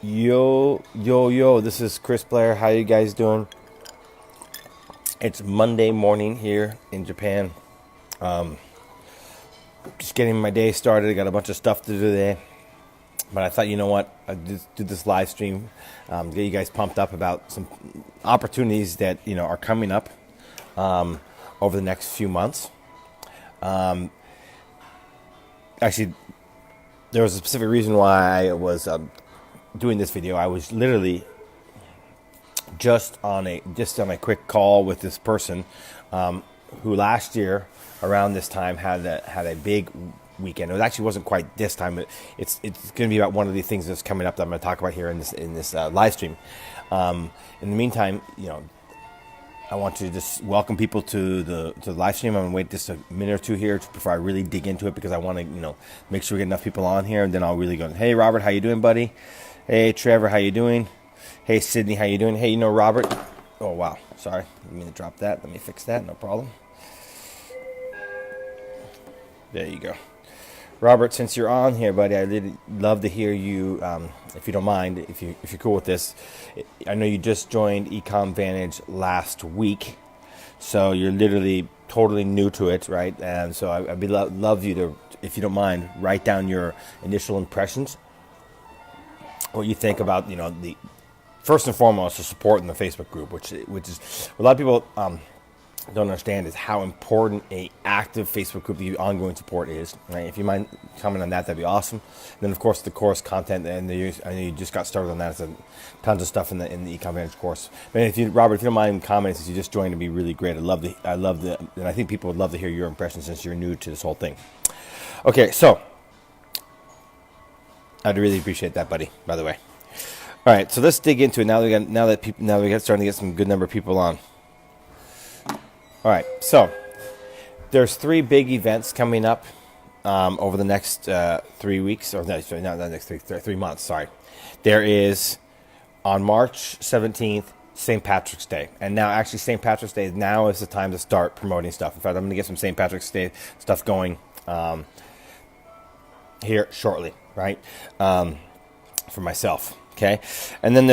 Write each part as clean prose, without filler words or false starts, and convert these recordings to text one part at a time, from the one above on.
Yo, this is Chris Blair. How you guys doing? It's Monday morning here in Japan. Just getting my day started. I got a bunch of stuff to do today. But I thought, you know what? I'd just do this live stream, get you guys pumped up about some opportunities that, are coming up over the next few months. Actually, there was a specific reason why I was doing this video. I was literally just on a quick call with this person who last year around this time had a big weekend. It actually wasn't quite this time, but it's going to be about one of the things that's coming up that I'm going to talk about here in this live stream. In the meantime, I want to just welcome people to the live stream. I'm going to wait just a minute or two here before I really dig into it, because I want to make sure we get enough people on here, and then I'll really go, hey Robert, how you doing, buddy? Hey Trevor, how you doing? Hey Sydney, how you doing? Hey, Robert. Oh wow, sorry, I didn't mean to drop that. Let me fix that, no problem. There you go. Robert, since you're on here, buddy, I'd love to hear you, if you don't mind, if you're cool with this. I know you just joined Ecom Vantage last week, so you're literally totally new to it, right? And so I'd love you to, if you don't mind, write down your initial impressions, what you think about, the first and foremost, the support in the Facebook group, which is a lot of people don't understand is how important a active Facebook group, the ongoing support is. Right? If you mind comment on that, that'd be awesome. And then of course the course content, and I know you just got started on that. There's tons of stuff in the Ecom Vantage course. But Robert, if you don't mind commenting since you just joined, it'd be really great. And I think people would love to hear your impressions since you're new to this whole thing. Okay, so I'd really appreciate that, buddy. By the way. All right, so let's dig into it now. Now we got starting to get some good number of people on. All right, so there's 3 big events coming up over the next 3 weeks, or no, sorry, not the next 3 months. Sorry, there is on March 17th St. Patrick's Day, and now actually St. Patrick's Day now is the time to start promoting stuff. In fact, I'm going to get some St. Patrick's Day stuff going here shortly, right? For myself. Okay, and then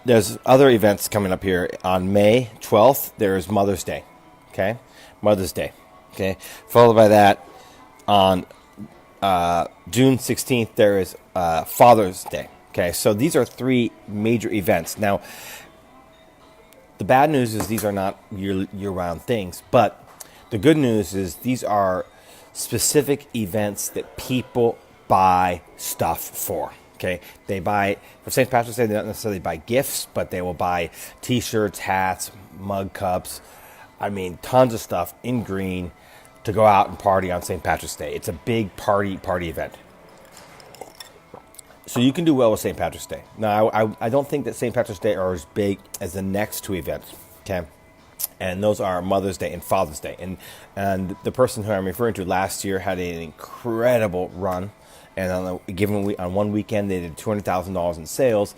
there's other events coming up here. On May 12th, there is Mother's Day. Okay, Mother's Day. Okay, followed by that on June 16th, there is Father's Day. Okay, so these are 3 major events. Now, the bad news is these are not year-round things, but the good news is these are specific events that people buy stuff for. Okay, they buy for St. Patrick's Day. They don't necessarily buy gifts, but they will buy T-shirts, hats, mug cups. I mean, tons of stuff in green to go out and party on St. Patrick's Day. It's a big party event. So you can do well with St. Patrick's Day. Now, I don't think that St. Patrick's Day are as big as the next 2 events. Okay, and those are Mother's Day and Father's Day. And the person who I'm referring to last year had an incredible run. And on one weekend, they did $200,000 in sales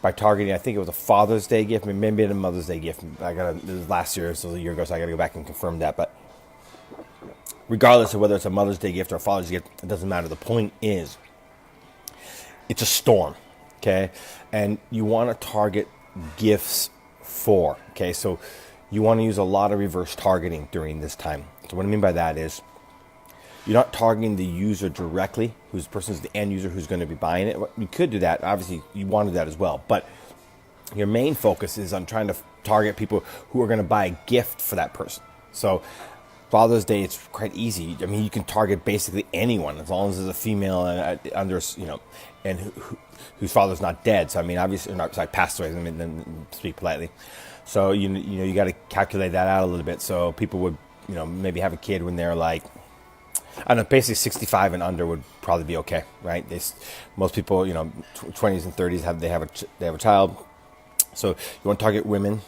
by targeting, I think it was a Father's Day gift, maybe a Mother's Day gift. It was last year, so a year ago, so I got to go back and confirm that. But regardless of whether it's a Mother's Day gift or a Father's Day gift, it doesn't matter. The point is, it's a storm, okay? And you want to target gifts for, okay? So you want to use a lot of reverse targeting during this time. So what I mean by that is, you're not targeting the user directly, whose person is the end user who's going to be buying it. You could do that. Obviously, you want to do that as well. But your main focus is on trying to target people who are going to buy a gift for that person. So Father's Day, it's quite easy. I mean, you can target basically anyone as long as it's a female under, and whose father's not dead. So I mean, obviously, not passed away. I mean, then speak politely. So you got to calculate that out a little bit. So people would maybe have a kid when they're like, I don't know, basically 65 and under would probably be okay, right? Most people, 20s and 30s they have a child. So you want to target women,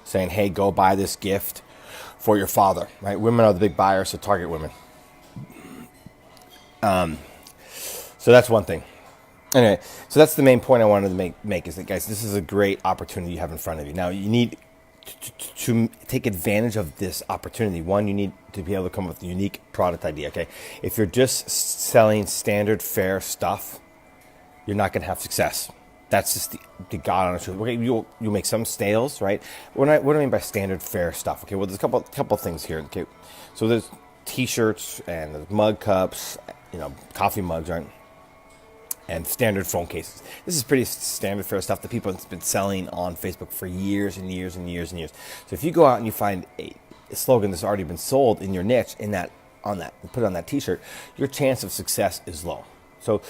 saying, "Hey, go buy this gift for your father," right? Women are the big buyers, so target women. So that's one thing. Anyway, so that's the main point I wanted to make is that, guys, this is a great opportunity you have in front of you. Now, you need to take advantage of this opportunity. One, you need to be able to come up with a unique product idea, okay? If you're just selling standard fare stuff, you're not going to have success, That's just the God honest truth. Okay, you'll make some sales, right? What do I mean by standard fare stuff? Okay, well, there's a couple things here. Okay, so there's T-shirts and there's mug cups, coffee mugs, right? And standard phone cases. This is pretty standard fare stuff that people have been selling on Facebook for years and years and years and years. So if you go out and you find a slogan that's already been sold in your niche, put it on that T-shirt, your chance of success is low. So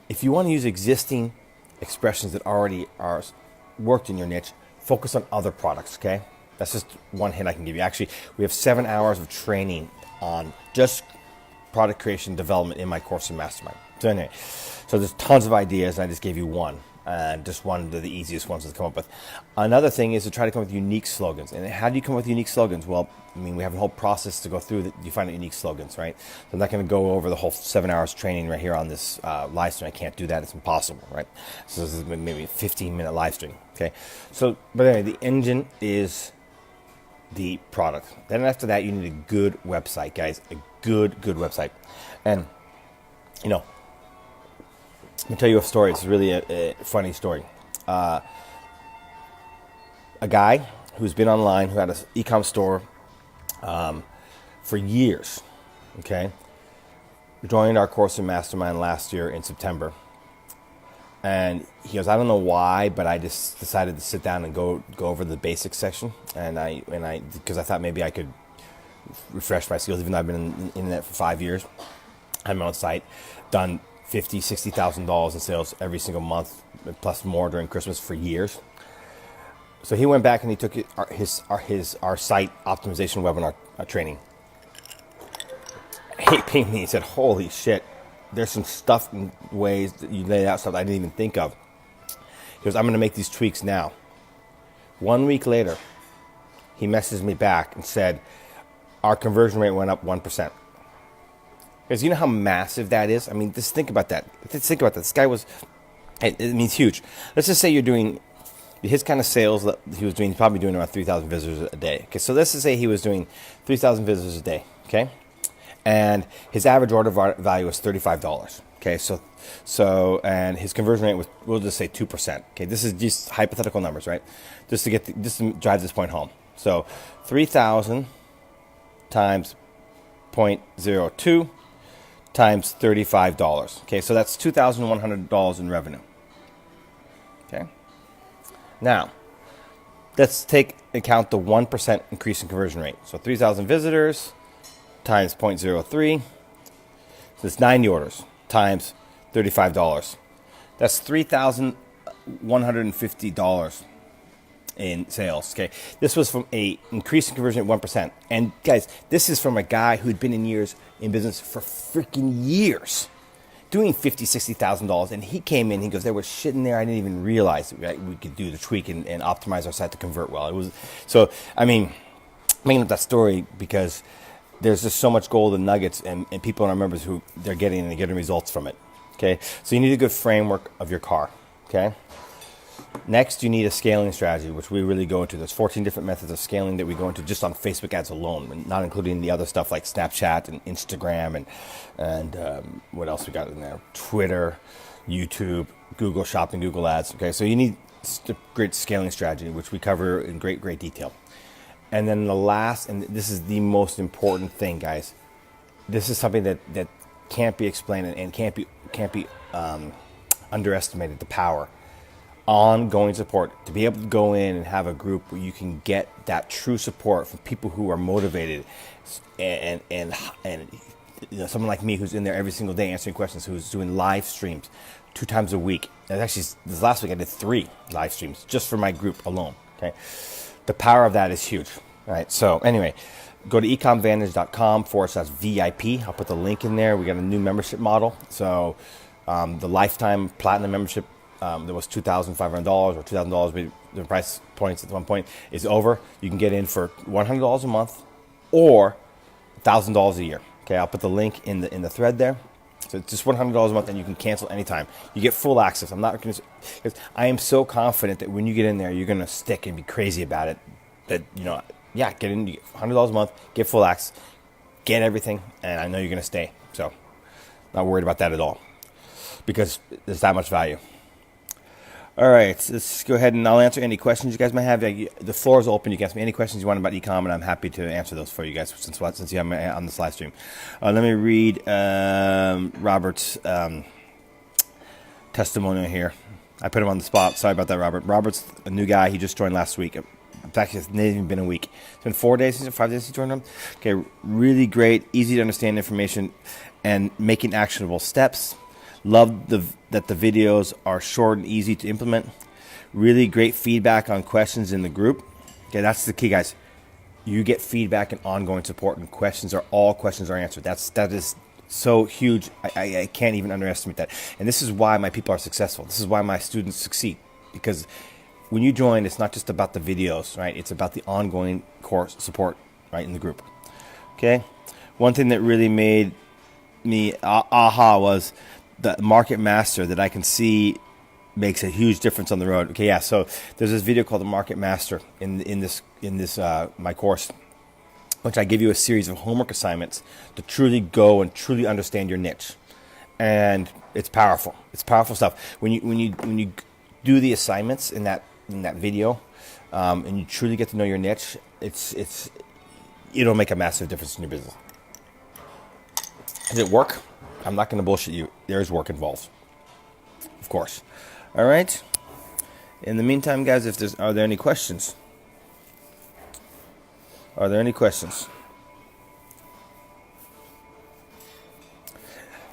if you want to use existing expressions that already are worked in your niche, focus on other products, okay? That's just one hint I can give you. Actually, we have 7 hours of training on just product creation development in my course and mastermind. So anyway, there's tons of ideas, and I just gave you one. Just one of the easiest ones to come up with. Another thing is to try to come up with unique slogans. And how do you come up with unique slogans? Well, we have a whole process to go through that you find out unique slogans, right? So I'm not going to go over the whole 7 hours training right here on this live stream. I can't do that. It's impossible, right? So this is maybe a 15-minute live stream, okay? But anyway, the engine is the product. Then after that, you need a good website, guys. A good website. And, let me tell you a story. It's really a funny story. A guy who's been online, who had an Ecom store for years, okay, joined our course in Mastermind last year in September. And he goes, I don't know why, but I just decided to sit down and go over the basics section. And I because I thought maybe I could refresh my skills, even though I've been in the internet for 5 years. I have my own site, done $50,000, $60,000 in sales every single month, plus more during Christmas for years. So he went back and he took our site optimization webinar training. He pinged me. He said, "Holy shit, there's some stuff and ways that you laid out stuff I didn't even think of." He goes, "I'm going to make these tweaks now." 1 week later, he messaged me back and said, "Our conversion rate went up 1%. Because you know how massive that is? Just think about that. This guy was, it means huge. Let's just say you're doing his kind of sales that he was doing, probably doing around 3,000 visitors a day. Okay, so let's just say he was doing 3,000 visitors a day, okay? And his average order value was $35. Okay, and his conversion rate was, we'll just say 2%. Okay, this is just hypothetical numbers, right? Just to drive this point home. So 3,000 times 0.02 times $35. Okay, so that's $2,100 in revenue. Okay. Now, let's take account the 1% increase in conversion rate. So 3,000 visitors times 0.03. So that's 90 orders times $35. That's $3,150 in sales. Okay, this was from a increase in conversion at 1%. And guys, this is from a guy who'd been in business for freaking years, doing $50,000-$60,000. And he came in, he goes, "There was shit in there I didn't even realize that we could do the tweak and optimize our site to convert well." It was so. I'm making up that story because there's just so much gold and nuggets and people in our members who they're getting results from it. Okay, so you need a good framework of your car. Okay. Next, you need a scaling strategy, which we really go into. There's 14 different methods of scaling that we go into just on Facebook ads alone, and not including the other stuff like Snapchat and Instagram and what else we got in there? Twitter, YouTube, Google Shopping, Google Ads. Okay, so you need a great scaling strategy, which we cover in great detail. And then the last, and this is the most important thing, guys. This is something that can't be explained and can't be underestimated. The power. Ongoing support, to be able to go in and have a group where you can get that true support from people who are motivated and someone like me who's in there every single day answering questions, who's doing live streams 2 times a week. And actually, this last week I did 3 live streams just for my group alone. Okay, the power of that is huge. All right, so anyway, go to ecomvantage.com/VIP. I'll put the link in there. We got a new membership model. So the lifetime platinum membership that was $2,500 or $2,000, but the price points at one point is over. You can get in for $100 a month or $1,000 a year. Okay, I'll put the link in the thread there. So it's just $100 a month, and you can cancel anytime. You get full access. I'm not going to, because I am so confident that when you get in there, you're going to stick and be crazy about it. That get in, you get $100 a month, get full access, get everything, and I know you're going to stay. So, not worried about that at all, because there's that much value. All right, let's go ahead and I'll answer any questions you guys might have. The floor is open. You can ask me any questions you want about Ecom, and I'm happy to answer those for you guys since you have me on this live stream. Let me read Robert's testimonial here. I put him on the spot. Sorry about that, Robert. Robert's a new guy. He just joined last week. In fact, it's not even been a week. It's been 5 days he joined him. Okay, really great, easy to understand information, and making actionable steps. Love that the videos are short and easy to implement. Really great feedback on questions in the group. Okay, that's the key, guys. You get feedback and ongoing support, and all questions are answered. That is so huge. I can't even underestimate that. And this is why my people are successful. This is why my students succeed. Because when you join, it's not just about the videos, right? It's about the ongoing course support, right, in the group. Okay? One thing that really made me aha was the market master that I can see makes a huge difference on the road. Okay, yeah. So there's this video called the Market Master in this my course, which I give you a series of homework assignments to truly go and truly understand your niche, and it's powerful. It's powerful stuff. When you do the assignments in that video, and you truly get to know your niche, it'll make a massive difference in your business. Does it work? I'm not going to bullshit you. There's work involved, of course. All right. In the meantime, guys, are there any questions? Are there any questions?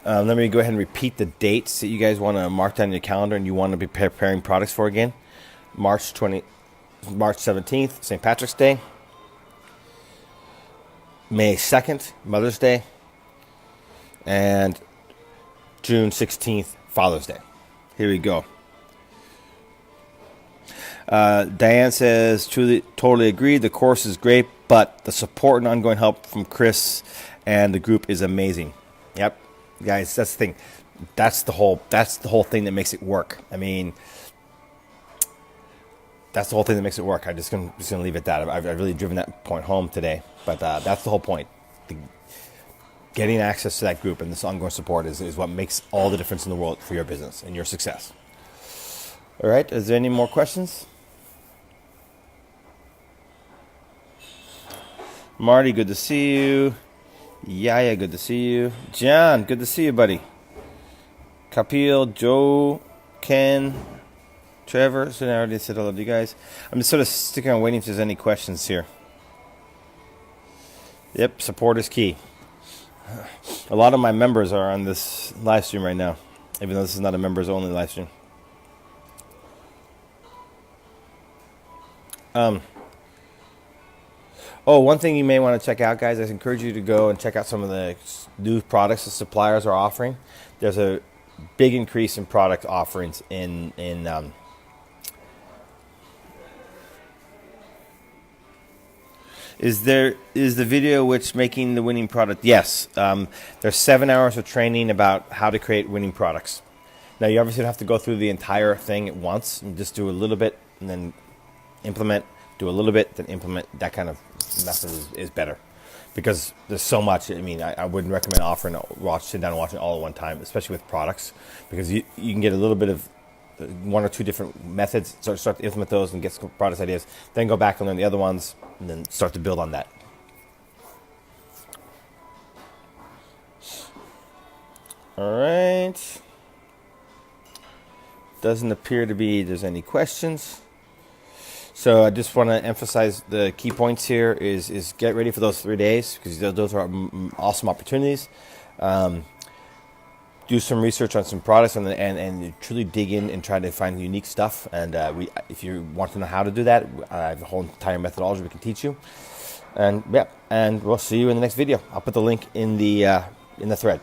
Let me go ahead and repeat the dates that you guys want to mark down your calendar and you want to be preparing products for again. March 17th, St. Patrick's Day. May 2nd, Mother's Day. And June 16th, Father's Day. Here we go. Diane says, totally agree. The course is great, but the support and ongoing help from Chris and the group is amazing. Yep, guys, that's the thing. That's the whole thing that makes it work. I mean, that's the whole thing that makes it work. I'm just gonna leave it at that. I've really driven that point home today, but that's the whole point. Getting access to that group and this ongoing support is what makes all the difference in the world for your business and your success. All right, is there any more questions? Marty, good to see you. Yaya, good to see you. John, good to see you, buddy. Kapil, Joe, Ken, Trevor. So I already said hello to you guys. I'm just sort of sticking around waiting if there's any questions here. Yep, support is key. A lot of my members are on this live stream right now, even though this is not a members only live stream. One thing you may want to check out, guys, I encourage you to go and check out some of the new products that suppliers are offering. There's a big increase in product offerings Is the video which making the winning product? Yes. There's 7 hours of training about how to create winning products. Now, you obviously don't have to go through the entire thing at once and just do a little bit and then implement, do a little bit, then implement. That kind of method is better because there's so much. I mean, I wouldn't recommend sitting down and watching all at one time, especially with products, because you can get a little bit of one or two different methods, start to implement those and get some product ideas, then go back and learn the other ones, and then start to build on that. All right. Doesn't appear to be there's any questions. So I just want to emphasize the key points here is get ready for those 3 days because those are awesome opportunities. Do some research on some products and truly dig in and try to find unique stuff. And if you want to know how to do that, I have a whole entire methodology we can teach you. And we'll see you in the next video. I'll put the link in the thread.